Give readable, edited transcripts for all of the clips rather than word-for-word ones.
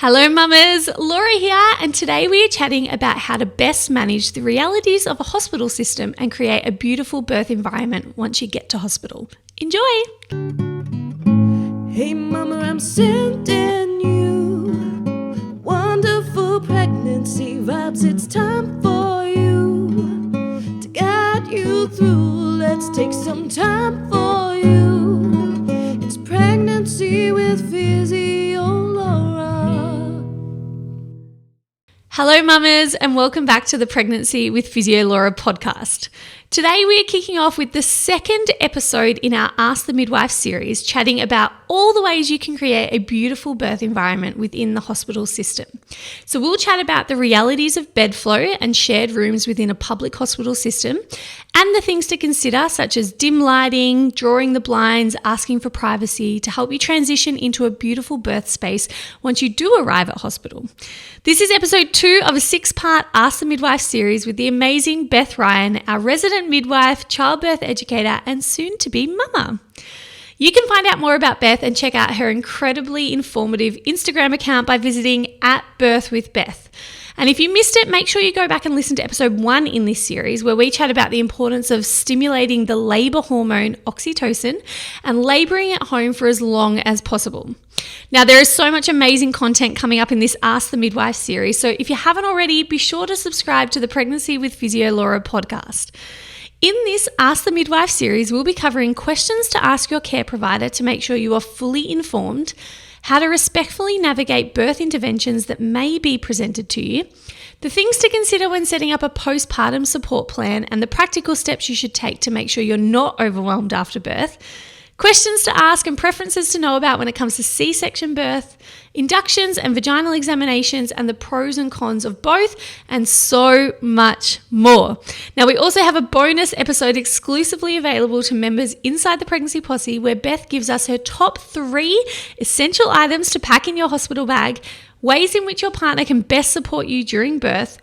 Hello mamas, Laura here, and today we are chatting about how to best manage the realities of a hospital system and create a beautiful birth environment once you get to hospital. Enjoy! Hey mama, I'm sending you wonderful pregnancy vibes. It's time for you to guide you through. Let's take some time for you. It's Pregnancy with Physio Laura. Hello mamas, and welcome back to the Pregnancy with Physio Laura podcast. Today we are kicking off with the second episode in our Ask the Midwife series, chatting about all the ways you can create a beautiful birth environment within the hospital system. So we'll chat about the realities of bed flow and shared rooms within a public hospital system, and the things to consider such as dim lighting, drawing the blinds, asking for privacy to help you transition into a beautiful birth space once you do arrive at hospital. This is episode 2 of a 6-part Ask the Midwife series with the amazing Beth Ryan, our resident midwife, childbirth educator, and soon-to-be mama. You can find out more about Beth and check out her incredibly informative Instagram account by visiting @birthwithbeth. And if you missed it, make sure you go back and listen to episode 1 in this series, where we chat about the importance of stimulating the labour hormone oxytocin and labouring at home for as long as possible. Now, there is so much amazing content coming up in this Ask the Midwife series, so if you haven't already, be sure to subscribe to the Pregnancy with Physio Laura podcast. In this Ask the Midwife series, we'll be covering questions to ask your care provider to make sure you are fully informed, how to respectfully navigate birth interventions that may be presented to you, the things to consider when setting up a postpartum support plan, and the practical steps you should take to make sure you're not overwhelmed after birth, questions to ask and preferences to know about when it comes to C-section birth, inductions and vaginal examinations, and the pros and cons of both, and so much more. Now, we also have a bonus episode exclusively available to members inside the Pregnancy Posse, where Beth gives us her top 3 essential items to pack in your hospital bag, ways in which your partner can best support you during birth,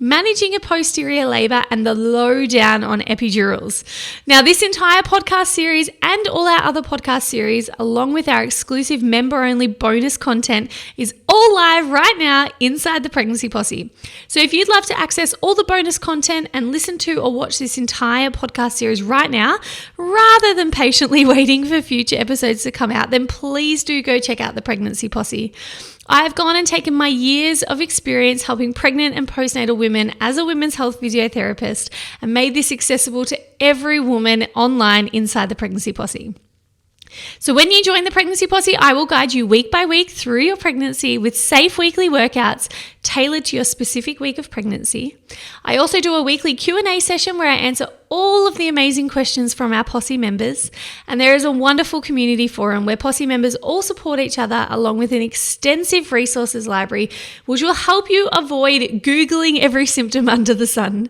managing a posterior labour, and the lowdown on epidurals. Now, this entire podcast series and all our other podcast series, along with our exclusive member-only bonus content, is all live right now inside the Pregnancy Posse. So if you'd love to access all the bonus content and listen to or watch this entire podcast series right now, rather than patiently waiting for future episodes to come out, then please do go check out the Pregnancy Posse. I've gone and taken my years of experience helping pregnant and postnatal women as a women's health physiotherapist and made this accessible to every woman online inside the Pregnancy Posse. So when you join the Pregnancy Posse, I will guide you week by week through your pregnancy with safe weekly workouts tailored to your specific week of pregnancy. I also do a weekly Q&A session where I answer all of the amazing questions from our Posse members. And there is a wonderful community forum where Posse members all support each other, along with an extensive resources library, which will help you avoid Googling every symptom under the sun.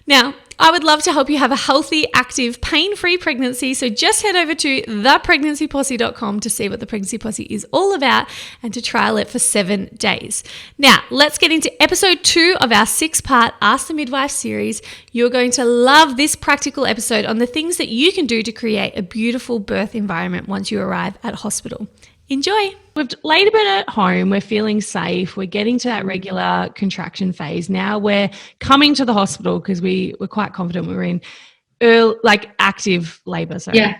Now, I would love to help you have a healthy, active, pain-free pregnancy, so just head over to thepregnancyposse.com to see what the Pregnancy Posse is all about and to trial it for 7 days. Now, let's get into episode 2 of our 6-part Ask the Midwife series. You're going to love this practical episode on the things that you can do to create a beautiful birth environment once you arrive at hospital. Enjoy. We've laid a bit at home. We're feeling safe. We're getting to that regular contraction phase. Now we're coming to the hospital because we were quite confident we were in active labour. Yeah.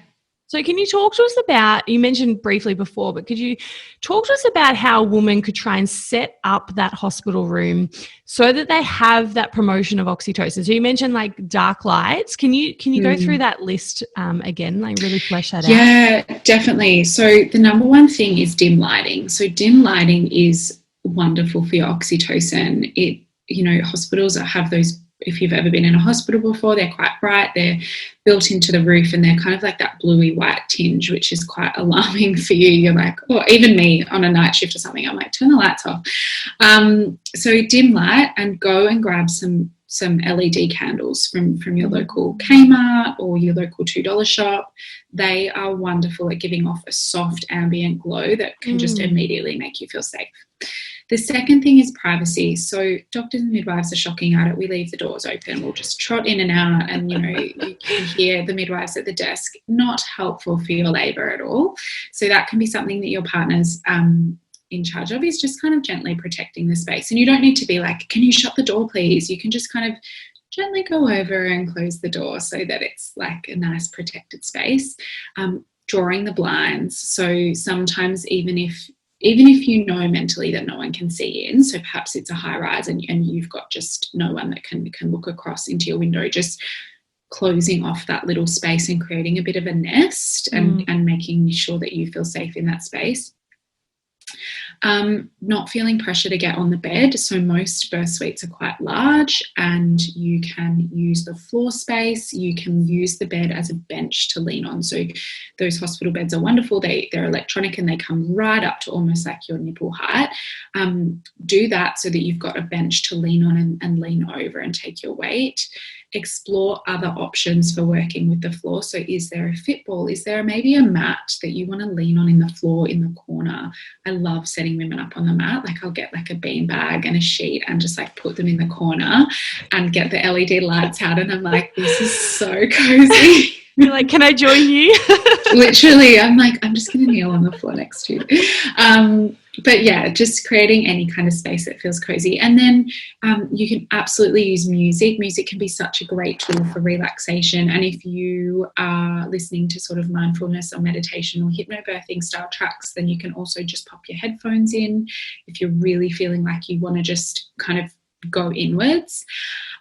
So can you talk to us about, you mentioned briefly before, but could you talk to us about how a woman could try and set up that hospital room so that they have that promotion of oxytocin? So you mentioned like dark lights. Can you go through that list again, like really flesh that out? Yeah, definitely. So the number one thing is dim lighting. So dim lighting is wonderful for your oxytocin. Hospitals that have those, if you've ever been in a hospital before, they're quite bright. They're built into the roof and they're kind of like that bluey white tinge, which is quite alarming for you. You're like, or even me on a night shift or something, I'm like, turn the lights off. So dim light, and go and grab some LED candles from your local Kmart or your local $2 shop. They are wonderful at giving off a soft ambient glow that can just immediately make you feel safe. The second thing is privacy. So doctors and midwives are shocking at it. We leave the doors open. We'll just trot in and out, and, you can hear the midwives at the desk. Not helpful for your labour at all. So that can be something that your partners in charge of is just kind of gently protecting the space. And you don't need to be like, can you shut the door, please? You can just kind of gently go over and close the door so that it's like a nice protected space. Drawing the blinds. So sometimes even if you know mentally that no one can see in, so perhaps it's a high rise and you've got just no one that can look across into your window, just closing off that little space and creating a bit of a nest and making sure that you feel safe in that space. Not feeling pressure to get on the bed. So most birth suites are quite large and you can use the floor space. You can use the bed as a bench to lean on. So those hospital beds are wonderful. They're electronic and they come right up to almost like your nipple height. Do that so that you've got a bench to lean on and lean over and take your weight. Explore other options for working with the floor. So is there a fit ball? Is there maybe a mat that you want to lean on in the floor in the corner? I love setting women up on the mat. Like I'll get like a bean bag and a sheet and just like put them in the corner and get the LED lights out. And I'm like, this is so cozy. You're like, can I join you? Literally, I'm like, I'm just going to kneel on the floor next to you. But yeah, just creating any kind of space that feels cozy. And then you can absolutely use music. Music can be such a great tool for relaxation. And if you are listening to sort of mindfulness or meditation or hypnobirthing style tracks, then you can also just pop your headphones in if you're really feeling like you want to just kind of go inwards.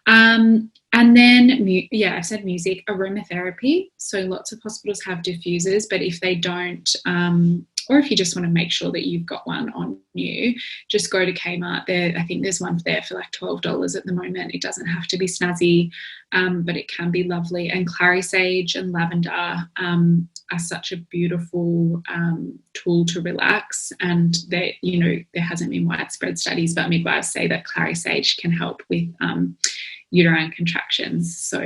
And then, I said music, aromatherapy. So lots of hospitals have diffusers, but if they don't, or if you just want to make sure that you've got one on you, just go to Kmart. I think there's one there for like $12 at the moment. It doesn't have to be snazzy, but it can be lovely. And clary sage and lavender are such a beautiful tool to relax. And there hasn't been widespread studies, but midwives say that clary sage can help with uterine contractions. So,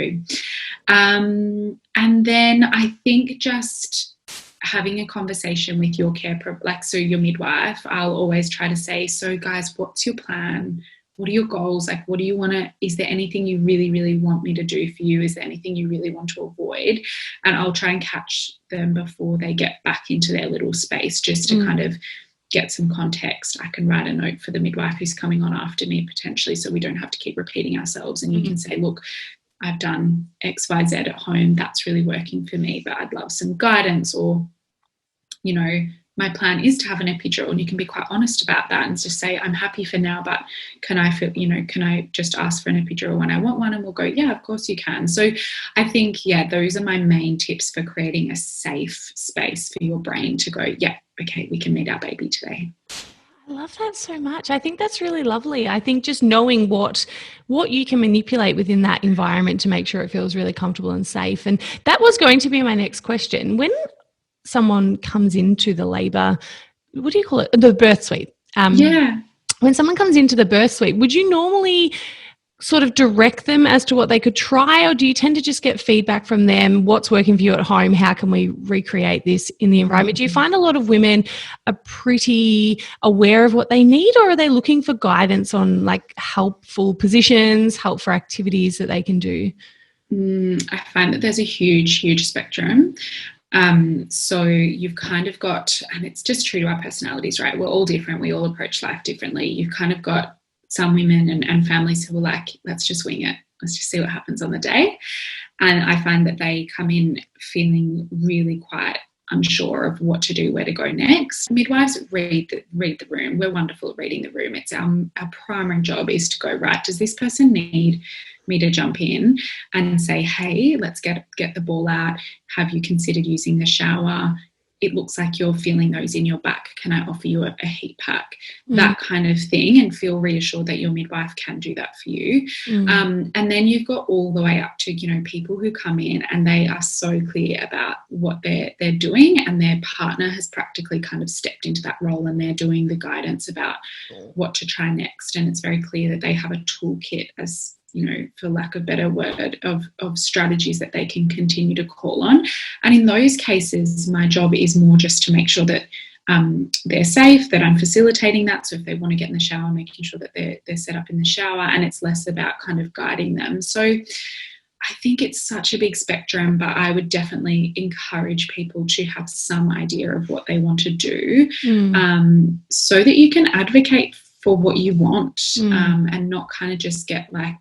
and then I think just having a conversation with your your midwife, I'll always try to say, so guys, what's your plan? What are your goals? Like, what do you want to, is there anything you really, really want me to do for you? Is there anything you really want to avoid? And I'll try and catch them before they get back into their little space, just to kind of get some context. I can write a note for the midwife who's coming on after me potentially, so we don't have to keep repeating ourselves. And you can say, look, I've done X, Y, Z at home. That's really working for me, but I'd love some guidance. Or, my plan is to have an epidural, and you can be quite honest about that and just say, I'm happy for now, but can I just ask for an epidural when I want one? And we'll go, yeah, of course you can. So I think, those are my main tips for creating a safe space for your brain to go, yeah, okay, we can meet our baby today. I love that so much. I think that's really lovely. I think just knowing what you can manipulate within that environment to make sure it feels really comfortable and safe. And that was going to be my next question. When someone comes into the labour, what do you call it? The birth suite. When someone comes into the birth suite, would you normally sort of direct them as to what they could try, or do you tend to just get feedback from them? What's working for you at home? How can we recreate this in the environment? Do you find a lot of women are pretty aware of what they need, or are they looking for guidance on like helpful positions, helpful activities that they can do? I find that there's a huge, huge spectrum. So you've kind of got, and it's just true to our personalities, right? We're all different. We all approach life differently. You've kind of got some women and families who are like, let's just wing it. Let's just see what happens on the day. And I find that they come in feeling really quite unsure of what to do, where to go next. Midwives read the room. We're wonderful at reading the room. It's our primary job is to go, right, does this person need me to jump in and say, hey, let's get the ball out. Have you considered using the shower? It looks like you're feeling those in your back. Can I offer you a heat pack? That kind of thing, and feel reassured that your midwife can do that for you. And then you've got all the way up to, people who come in and they are so clear about what they're doing, and their partner has practically kind of stepped into that role and they're doing the guidance about what to try next. And it's very clear that they have a toolkit, as for lack of a better word, of strategies that they can continue to call on. And in those cases, my job is more just to make sure that they're safe, that I'm facilitating that. So if they want to get in the shower, making sure that they're set up in the shower, and it's less about kind of guiding them. So I think it's such a big spectrum, but I would definitely encourage people to have some idea of what they want to do, so that you can advocate for what you want, and not kind of just get like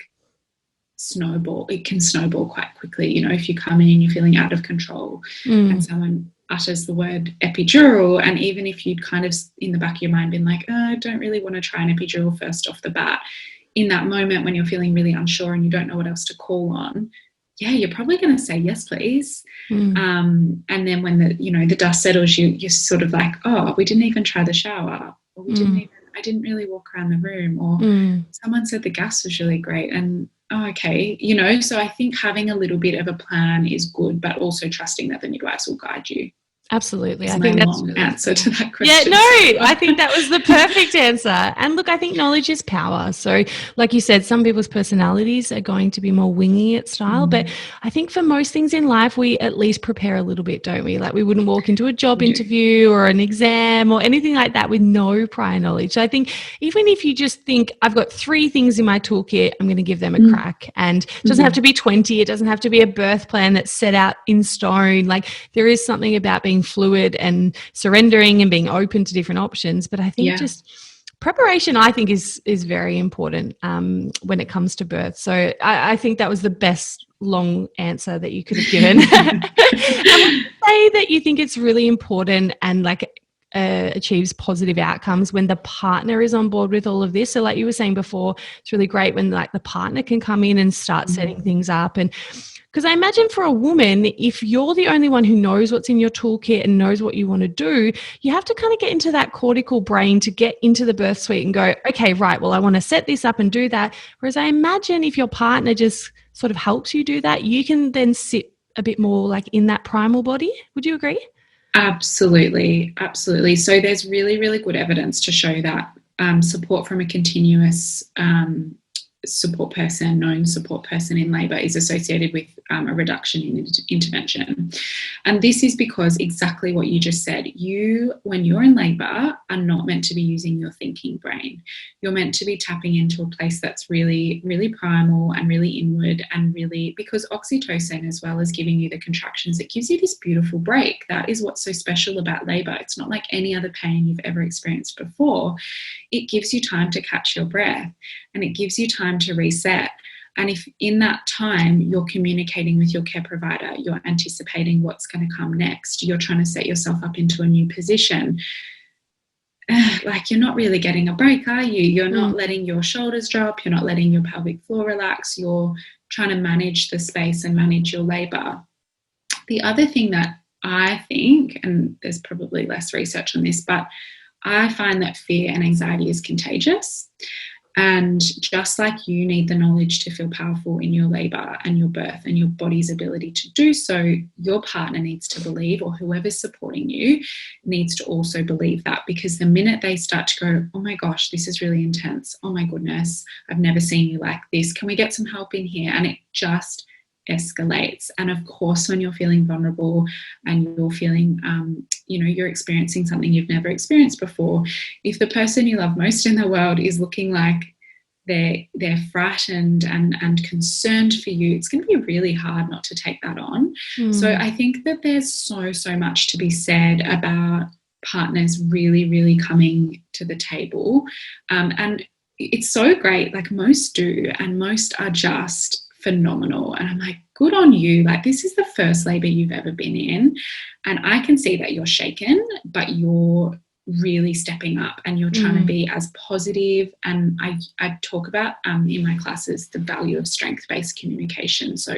snowball. It can snowball quite quickly, you know, if you come in and you're feeling out of control and someone utters the word epidural, and even if you'd kind of in the back of your mind been like, oh, I don't really want to try an epidural first off the bat, in that moment when you're feeling really unsure and you don't know what else to call on, yeah, you're probably going to say yes, please. And then when the dust settles, you're sort of like, oh, we didn't even try the shower, or I didn't really walk around the room, or someone said the gas was really great, and oh, okay, you know. So I think having a little bit of a plan is good, but also trusting that the midwives will guide you. Absolutely. I think that's the answer to that question. Yeah, no, I think that was the perfect answer. And look, I think knowledge is power. So like you said, some people's personalities are going to be more wingy at style, but I think for most things in life, we at least prepare a little bit, don't we? Like we wouldn't walk into a job interview or an exam or anything like that with no prior knowledge. So I think even if you just think, I've got 3 things in my toolkit, I'm going to give them a crack. And it doesn't have to be 20. It doesn't have to be a birth plan that's set out in stone. Like there is something about being fluid and surrendering and being open to different options. But I think just preparation, I think, is very important when it comes to birth. So I think that was the best long answer that you could have given. And would you say that you think it's really important and like achieves positive outcomes when the partner is on board with all of this? So like you were saying before, it's really great when like the partner can come in and start setting things up. And because I imagine for a woman, if you're the only one who knows what's in your toolkit and knows what you want to do, you have to kind of get into that cortical brain to get into the birth suite and go, okay, right, well, I want to set this up and do that. Whereas I imagine if your partner just sort of helps you do that, you can then sit a bit more like in that primal body. Would you agree? Absolutely. Absolutely. So there's really, really good evidence to show that support from a continuous support person, known support person in labour is associated with a reduction in intervention. And this is because exactly what you just said, when you're in labour, are not meant to be using your thinking brain. You're meant to be tapping into a place that's really, really primal and really inward, and really, because oxytocin, as well as giving you the contractions, it gives you this beautiful break. That is what's so special about labour. It's not like any other pain you've ever experienced before. It gives you time to catch your breath, and it gives you time to reset. And if in that time you're communicating with your care provider, you're anticipating what's going to come next, you're trying to set yourself up into a new position, like you're not really getting a break, are you? You're not letting your shoulders drop, you're not letting your pelvic floor relax, you're trying to manage the space and manage your labour. The other thing that I think, and there's probably less research on this, but I find that fear and anxiety is contagious. And just like you need the knowledge to feel powerful in your labour and your birth and your body's ability to do so, your partner needs to believe, or whoever's supporting you needs to also believe that. Because the minute they start to go, oh my gosh, this is really intense. Oh my goodness, I've never seen you like this. Can we get some help in here? And it just escalates. And of course, when you're feeling vulnerable and you're feeling, you're experiencing something you've never experienced before, if the person you love most in the world is looking like they're frightened and concerned for you, it's going to be really hard not to take that on. So I think that there's so much to be said about partners really, really coming to the table. And it's so great. Like most do, and most are just phenomenal. And I'm like, good on you. Like, this is the first labour you've ever been in. And I can see that you're shaken, but you're really stepping up and you're trying to be as positive. And I talk about in my classes the value of strength-based communication. So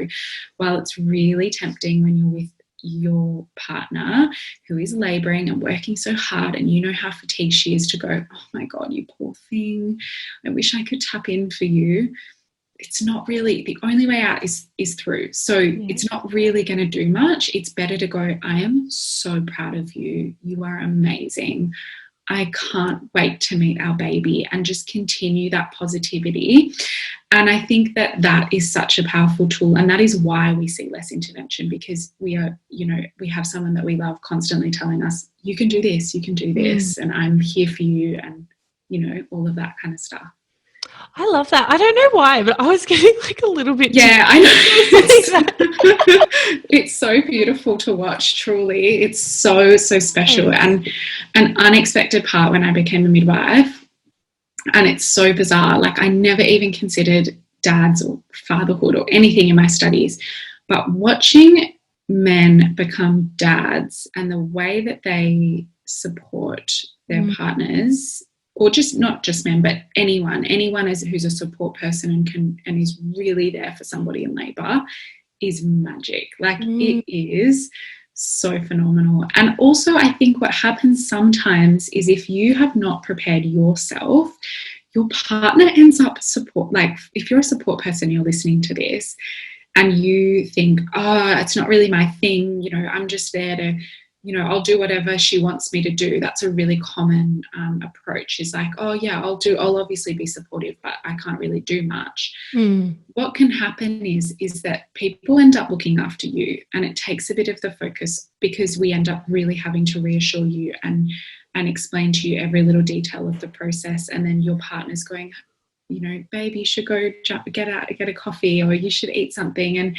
while it's really tempting when you're with your partner who is labouring and working so hard, and you know how fatigued she is, to go, oh my God, you poor thing, I wish I could tap in for you. It's not really, the only way out is through. So it's not really going to do much. It's better to go, I am so proud of you. You are amazing. I can't wait to meet our baby, and just continue that positivity. And I think that is such a powerful tool. And that is why we see less intervention, because we are, we have someone that we love constantly telling us, you can do this, and I'm here for you, and, all of that kind of stuff. I love that. I don't know why, but I was getting like a little bit. Yeah, I know. It's so beautiful to watch, truly. It's so special. And an unexpected part when I became a midwife, and it's so bizarre. Like, I never even considered dads or fatherhood or anything in my studies, but watching men become dads and the way that they support their partners, or just not just men, but anyone who's a support person and is really there for somebody in labour, is magic. Like, it is so phenomenal. And also, I think what happens sometimes is if you have not prepared yourself, your partner ends up support. Like, if you're a support person, you're listening to this and you think, oh, it's not really my thing, I'm just there to, I'll do whatever she wants me to do. That's a really common approach, is like, oh yeah, I'll obviously be supportive, but I can't really do much. What can happen is that people end up looking after you, and it takes a bit of the focus, because we end up really having to reassure you and explain to you every little detail of the process. And then your partner's going, babe, you should go get a coffee, or you should eat something. And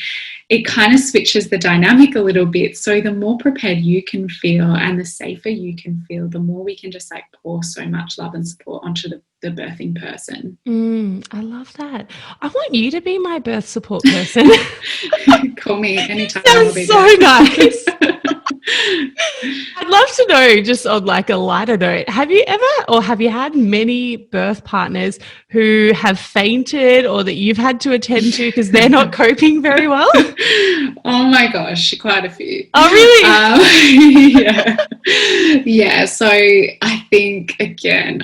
it kind of switches the dynamic a little bit. So the more prepared you can feel and the safer you can feel, the more we can just like pour so much love and support onto the birthing person. I love that. I want you to be my birth support person. Call me anytime. Sounds so nice. I'd love to know, just on like a lighter note, have you had many birth partners who have fainted, or that you've had to attend to because they're not coping very well? Oh my gosh, quite a few. Oh, really? Yeah. So I think, again,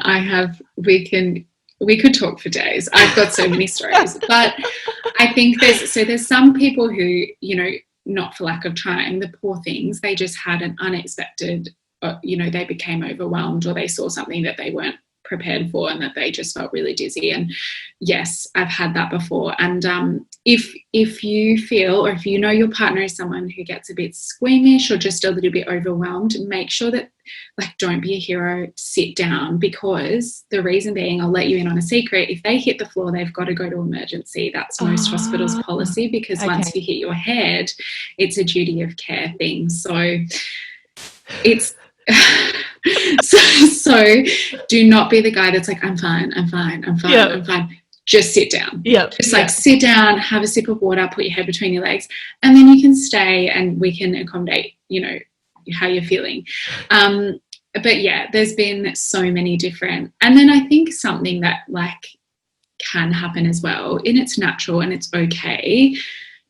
we could talk for days. I've got so many stories, but I think there's some people who, not for lack of trying, the poor things, they just had an unexpected, they became overwhelmed, or they saw something that they weren't prepared for and that they just felt really dizzy. And yes, I've had that before. And if you feel, or if you know your partner is someone who gets a bit squeamish or just a little bit overwhelmed, make sure that, like, don't be a hero, sit down, because the reason being, I'll let you in on a secret, if they hit the floor, they've got to go to emergency. That's most hospitals' policy, because once you hit your head, it's a duty of care thing. So it's so do not be the guy that's like, I'm fine. Just sit down. Like, sit down, have a sip of water, put your head between your legs, and then you can stay and we can accommodate, how you're feeling. But yeah, there's been so many different, and then I think something that like can happen as well, and it's natural and it's okay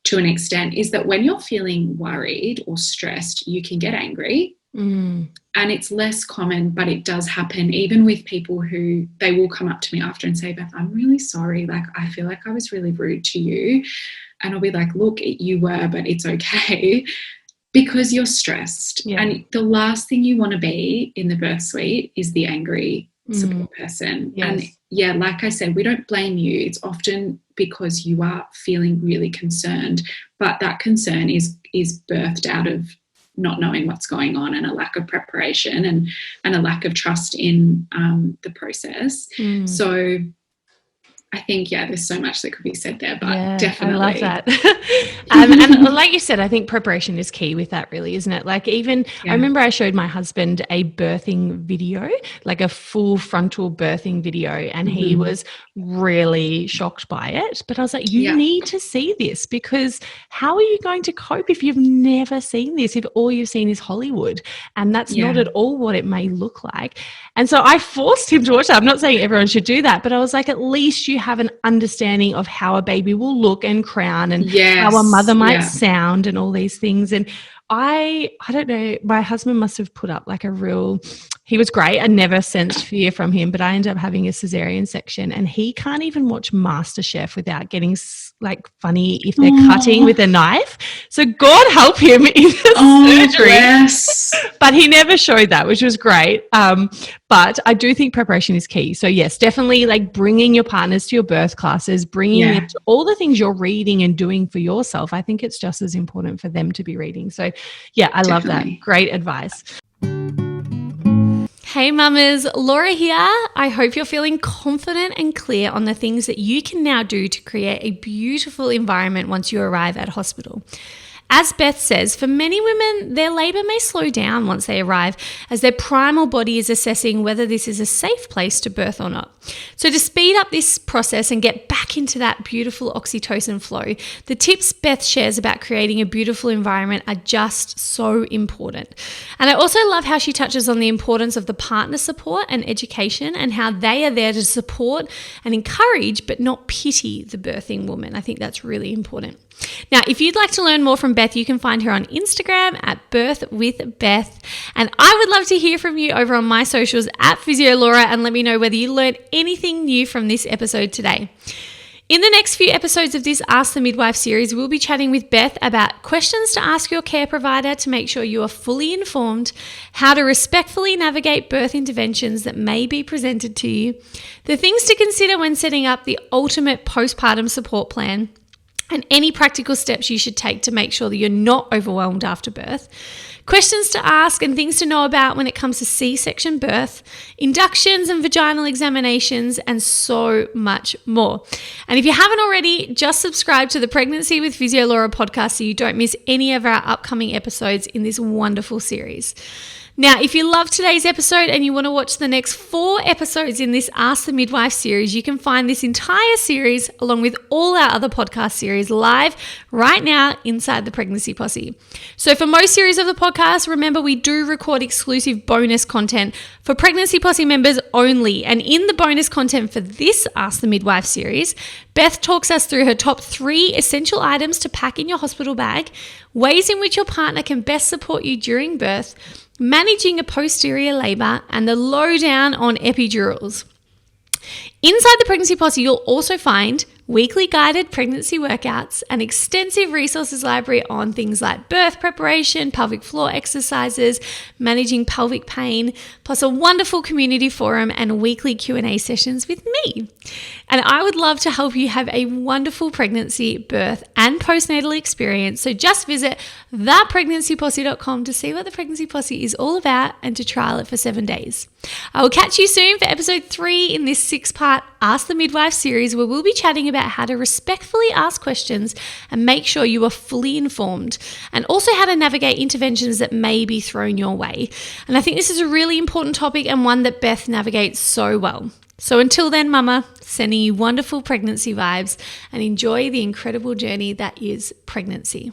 to an extent, is that when you're feeling worried or stressed, you can get angry. And it's less common, but it does happen, even with people who, they will come up to me after and say, Beth, I'm really sorry. Like, I feel like I was really rude to you. And I'll be like, look, you were, but it's okay, because you're stressed. And the last thing you want to be in the birth suite is the angry support person. And yeah, like I said, we don't blame you. It's often because you are feeling really concerned, but that concern is birthed out of not knowing what's going on, and a lack of preparation and a lack of trust in the process. So I think, there's so much that could be said there, but definitely. I love that. And like you said, I think preparation is key with that, really, isn't it? Like, even I remember I showed my husband a birthing video, like a full frontal birthing video, and he was really shocked by it. But I was like, you need to see this, because how are you going to cope if you've never seen this, if all you've seen is Hollywood? And that's not at all what it may look like. And so I forced him to watch that. I'm not saying everyone should do that, but I was like, at least you have an understanding of how a baby will look and crown, and how a mother might sound, and all these things. And I don't know, my husband must have put up like he was great. I never sensed fear from him, but I ended up having a cesarean section, and he can't even watch MasterChef without getting like funny if they're cutting with a knife. So God help him in the surgery. Yes. But he never showed that, which was great. But I do think preparation is key. So yes, definitely like bringing your partners to your birth classes, bringing them to all the things you're reading and doing for yourself. I think it's just as important for them to be reading. So yeah, I love that. Great advice. Hey mamas, Laura here. I hope you're feeling confident and clear on the things that you can now do to create a beautiful environment once you arrive at hospital. As Beth says, for many women, their labour may slow down once they arrive as their primal body is assessing whether this is a safe place to birth or not. So to speed up this process and get back into that beautiful oxytocin flow, the tips Beth shares about creating a beautiful environment are just so important. And I also love how she touches on the importance of the partner support and education and how they are there to support and encourage but not pity the birthing woman. I think that's really important. Now, if you'd like to learn more from Beth, you can find her on Instagram at birthwithbeth. And I would love to hear from you over on my socials at PhysioLaura and let me know whether you learned anything new from this episode today. In the next few episodes of this Ask the Midwife series, we'll be chatting with Beth about questions to ask your care provider to make sure you are fully informed, how to respectfully navigate birth interventions that may be presented to you, the things to consider when setting up the ultimate postpartum support plan, and any practical steps you should take to make sure that you're not overwhelmed after birth, questions to ask and things to know about when it comes to C-section birth, inductions and vaginal examinations, and so much more. And if you haven't already, just subscribe to the Pregnancy with PhysioLaura podcast so you don't miss any of our upcoming episodes in this wonderful series. Now, if you love today's episode and you want to watch the next 4 episodes in this Ask the Midwife series, you can find this entire series along with all our other podcast series live right now inside the Pregnancy Posse. So for most series of the podcast, remember we do record exclusive bonus content for Pregnancy Posse members only. And in the bonus content for this Ask the Midwife series, Beth talks us through her top 3 essential items to pack in your hospital bag, ways in which your partner can best support you during birth, managing a posterior labour, and the lowdown on epidurals. Inside the Pregnancy Posse, you'll also find weekly guided pregnancy workouts, an extensive resources library on things like birth preparation, pelvic floor exercises, managing pelvic pain, plus a wonderful community forum and weekly Q&A sessions with me. And I would love to help you have a wonderful pregnancy, birth, and postnatal experience. So just visit thepregnancyposse.com to see what the Pregnancy Posse is all about and to trial it for 7 days. I will catch you soon for episode 3 in this 6-part Ask the Midwife series, where we'll be chatting about how to respectfully ask questions and make sure you are fully informed, and also how to navigate interventions that may be thrown your way. And I think this is a really important topic and one that Beth navigates so well. So until then, mama, sending you wonderful pregnancy vibes and enjoy the incredible journey that is pregnancy.